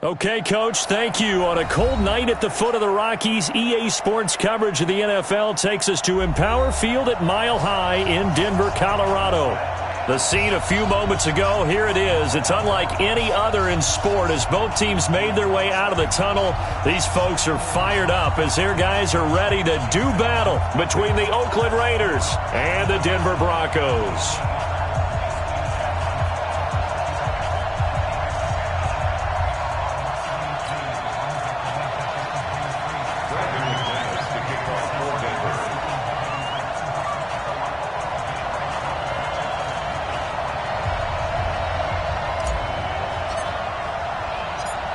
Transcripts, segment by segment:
Okay, Coach, thank you. On a cold night at the foot of the Rockies, EA Sports coverage of the NFL takes us to Empower Field at Mile High in Denver, Colorado. The scene a few moments ago, here it is. It's unlike any other in sport as both teams made their way out of the tunnel. These folks are fired up as their guys are ready to do battle between the Oakland Raiders and the Denver Broncos.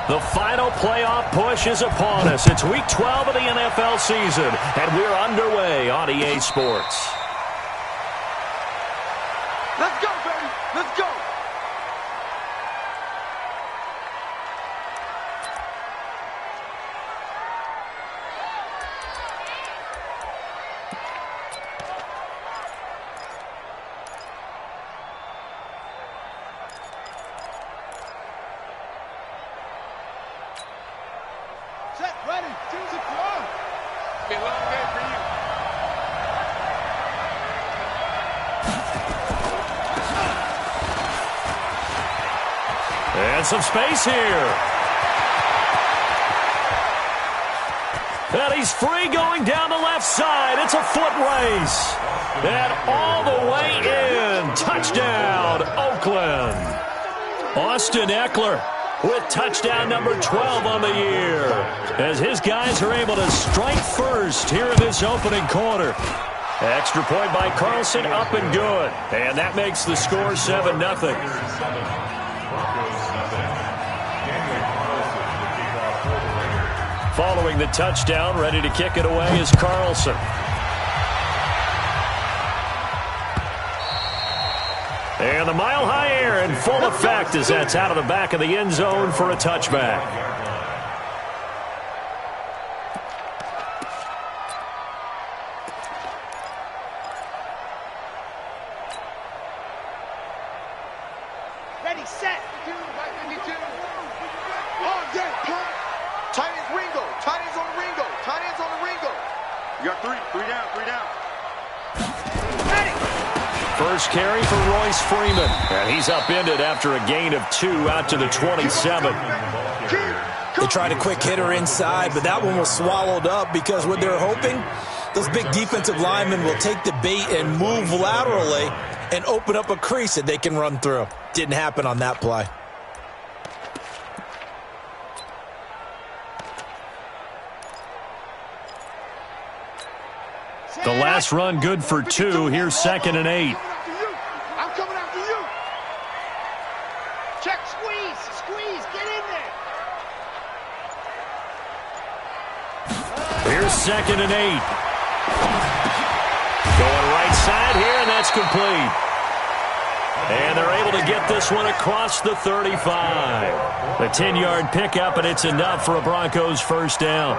The final playoff push is upon us. It's Week 12 of the NFL season, and we're underway on EA Sports. Let's go, baby. Let's go. Set, ready, choose it, throw. Be a long day for you. And some space here. And he's free going down the left side. It's a foot race. And all the way in. Touchdown, Oakland. Austin Eckler with touchdown number 12 on the year, as his guys are able to strike first here in this opening quarter. Extra point by Carlson, up and good. And that makes the score 7-0. Following the touchdown, ready to kick it away is Carlson. And the mile-high air in full effect as that's out of the back of the end zone for a touchback. Ready, set. 52. On deck, punt. Tight ends Ringo. Tight ends on the Ringo. Tight ends on the Ringo. You got three down, three down. Ready. First carry for Royce Freeman. And he's upended after a gain of 2 out to the 27. They tried a quick hitter inside, but that one was swallowed up because what they're hoping, those big defensive linemen will take the bait and move laterally and open up a crease that they can run through. Didn't happen on that play. The last run good for 2. Here's 2nd and 8. I'm coming after you. Check, squeeze, get in there. Here's 2nd and 8. Going right side here, and that's complete. And they're able to get this one across the 35. A 10-yard pickup, and it's enough for a Broncos first down.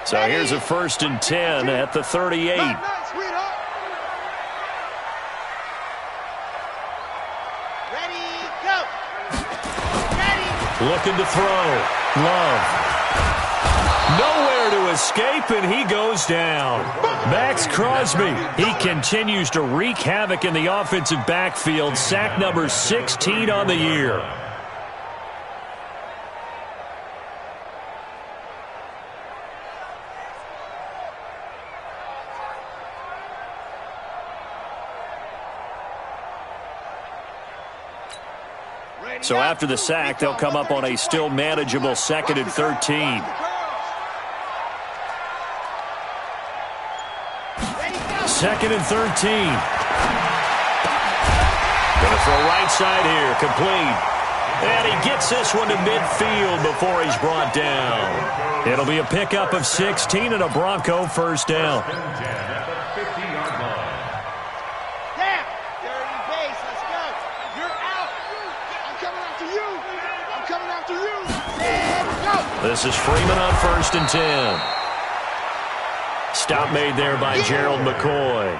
So here's a 1st and 10 at the 38. Ready, go. Ready. Looking to throw. Love. Nowhere to escape, and he goes down. Max Crosby, he continues to wreak havoc in the offensive backfield. Sack number 16 on the year. So after the sack, they'll come up on a still manageable 2nd and 13. Second and 13. Gonna throw right side here, complete. And he gets this one to midfield before he's brought down. It'll be a pickup of 16 and a Bronco first down. This is Freeman on 1st and 10. Stop made there by Gerald McCoy.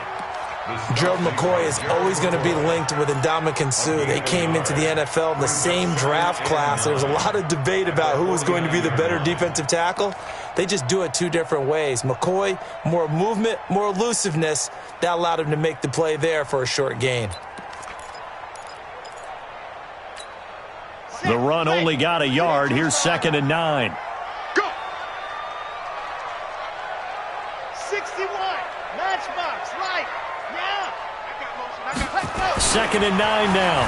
Gerald McCoy is always going to be linked with Ndamukong Suh. They came into the NFL in the same draft class. There was a lot of debate about who was going to be the better defensive tackle. They just do it two different ways. McCoy, more movement, more elusiveness. That allowed him to make the play there for a short gain. The run only got a yard. Here's 2nd and 9. Go! 61. Matchbox. Right. Now. I got motion. Let's go. 2nd and 9 now.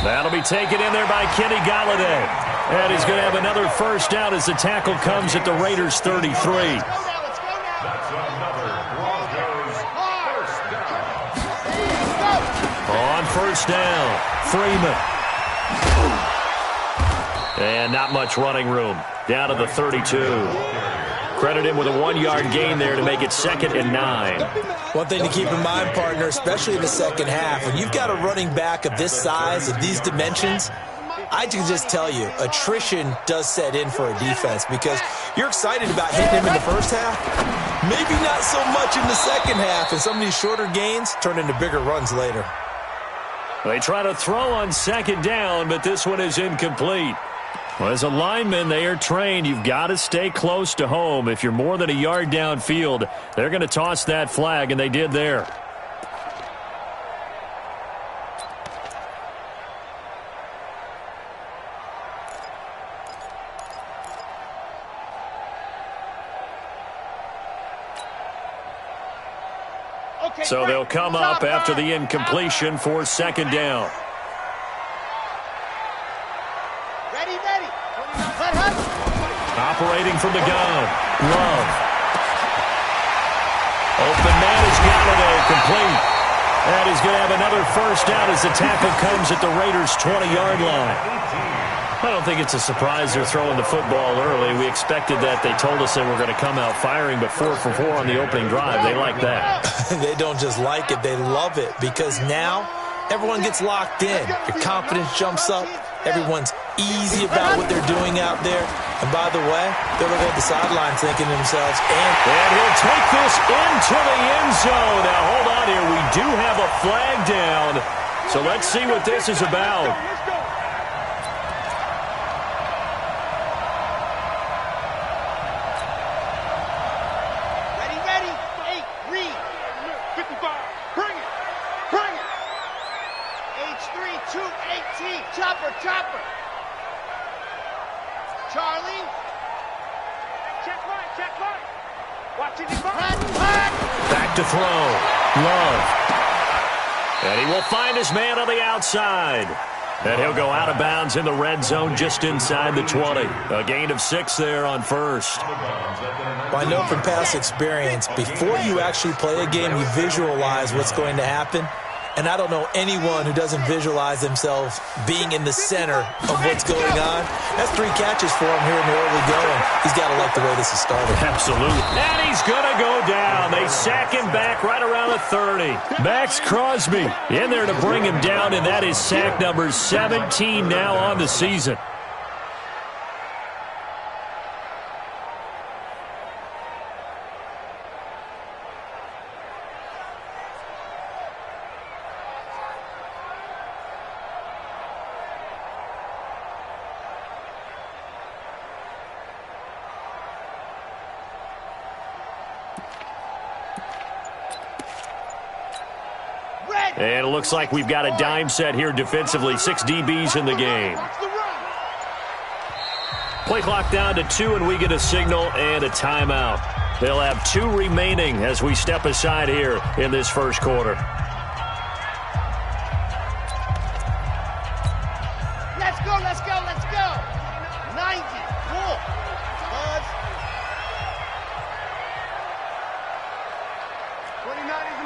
That'll be taken in there by Kenny Golladay. And he's going to have another first down as the tackle comes at the Raiders' 33. On first down, Freeman. And not much running room. Down to the 32. Credit him with a 1-yard gain there to make it 2nd and 9. One thing to keep in mind, partner, especially in the second half, when you've got a running back of this size, of these dimensions, I can just tell you, attrition does set in for a defense because you're excited about hitting him in the first half. Maybe not so much in the second half, and some of these shorter gains turn into bigger runs later. They try to throw on 2nd down, but this one is incomplete. Well, as a lineman, they are trained. You've got to stay close to home. If you're more than a yard downfield, they're going to toss that flag, and they did there. So they'll come up after the incompletion for 2nd down. Ready. Operating from the gun. Love. Open man is Golladay, complete. And he's going to have another first down as the tackle comes at the Raiders' 20-yard line. I don't think it's a surprise they're throwing the football early. We expected that. They told us they were going to come out firing, but 4 for 4 on the opening drive. They like that. They don't just like it, they love it, because now everyone gets locked in. Your confidence jumps up. Everyone's easy about what they're doing out there. And by the way, they're looking at the sideline thinking to themselves, and he'll take this into the end zone. Now, hold on here. We do have a flag down. So let's see what this is about. Chopper. Charlie. Check right. Watching the back to throw. Love. And he will find his man on the outside. And he'll go out of bounds in the red zone just inside the 20. A gain of 6 there on first. Well, I know from past experience, before you actually play a game, you visualize what's going to happen. And I don't know anyone who doesn't visualize themselves being in the center of what's going on. That's 3 catches for him here in the early going. He's got to like the way this has started. Absolutely. And he's going to go down. They sack him back right around the 30. Max Crosby in there to bring him down, and that is sack number 17 now on the season. And it looks like we've got a dime set here defensively. 6 DBs in the game. Play clock down to 2, and we get a signal and a timeout. They'll have 2 remaining as we step aside here in this first quarter. Let's go. 90. Cool. Buzz. 29 is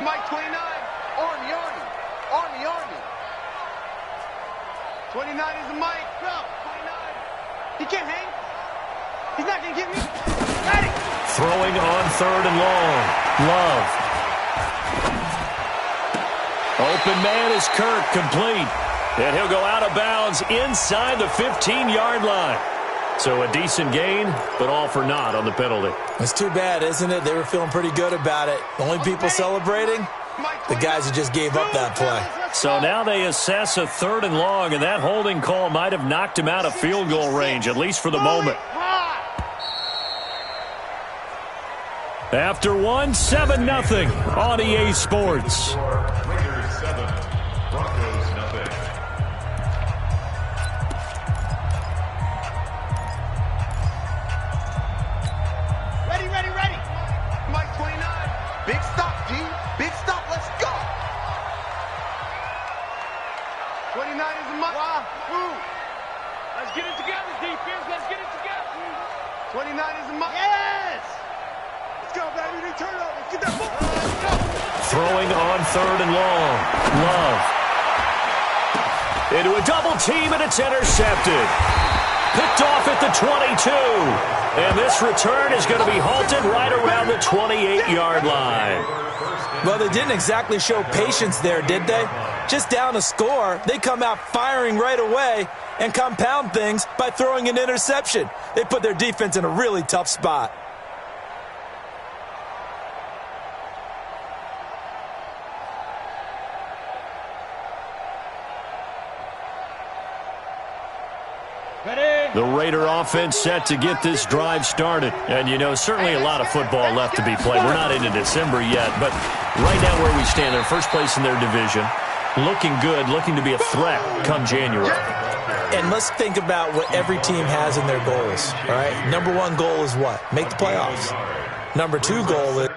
Mike 29. Army. 29 is the mic. Go. 29. He can't hang. He's not going to get me. Got it. Throwing on 3rd and long. Love. Open man is Kirk, complete. And he'll go out of bounds inside the 15-yard line. So a decent gain, but all for naught on the penalty. It's too bad, isn't it? They were feeling pretty good about it. The only people celebrating, the guys who just gave up that play. So now they assess a 3rd and long, and that holding call might have knocked him out of field goal range, at least for the moment. After 1, 7-0 on EA Sports. Raiders 7, Broncos 0. Ready. Mike 29. Big stop, G. Big stop. Let's go. 29 is a must. Let's get it together, defense. Let's get it together. 29 is a must. Yes. Let's go, baby. Return over. Let's get that ball. Let's go. Throwing on 3rd and long. Love. Into a double team, and it's intercepted. Picked off at the 22. And this return is going to be halted right around the 28-yard line. Well, they didn't exactly show patience there, did they? Just down a score, they come out firing right away and compound things by throwing an interception. They put their defense in a really tough spot. The Raider offense set to get this drive started. And, you know, certainly a lot of football left to be played. We're not into December yet, but right now where we stand, they're first place in their division. Looking good, looking to be a threat come January. And let's think about what every team has in their goals, all right? Number 1 goal is what? Make the playoffs. Number 2 goal is